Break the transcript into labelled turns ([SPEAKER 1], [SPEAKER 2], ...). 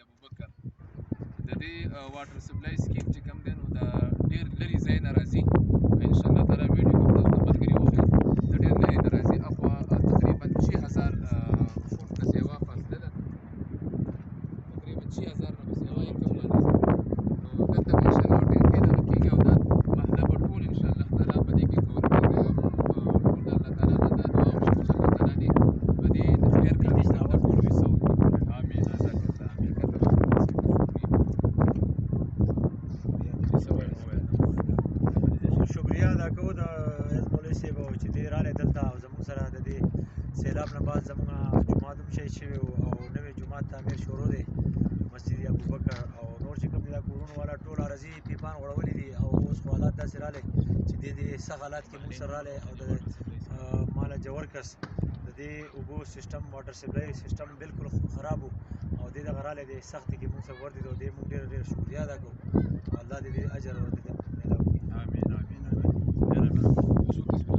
[SPEAKER 1] ابوبکر د دې واټر سپلای سکیم چې کوم دی نو دا ډېر لرې ځای نه راځي. انشاءالله تعالی ویډیو کوم تاسو ته ملګري وښیي د ډېر لرې نه راځي. اخوا تقریبا 6000 فوټ نه سیوا فاصله ده، تقریبا 6000 نه سیوا یې کم باندې نو دلته به انشاءالله ډېر کېدنه کېږي او دا محله به ټول انشاءالله تعالی په دې کې کور کېږي. ټول د الله تعالی نه دا دعا وشي چې الله تعالی دې په دې خیر کړي چې دا ټول وي سو. آمین.
[SPEAKER 2] شکریہ ادا کوو د عز مولوي صاحب چې دې راغلی دلته او زموږ سره د دې سیلاب نه بعد زموږ جومات هم شهید شوی او نوی جومات تعمیر شروع دی مسجد ابوبکر او نور چې کوم دي دا کورونو والا ټول عرضي پیپان غوړولي دي او اوس خو حالات داسې راغلی چې دې سخت حالات کې موږ سره راغلی او د ماله جورکس د دې اوبو سیسټم واټر سپلای سیسټم بالکل خراب و او دې دغه راغلی دی سختي کې موږ سره ورته او دې موږ ډېر ډېر شکریه ادا کوو او الله دې اجر ورته میلاو کړي.
[SPEAKER 1] آمین آمین آمین.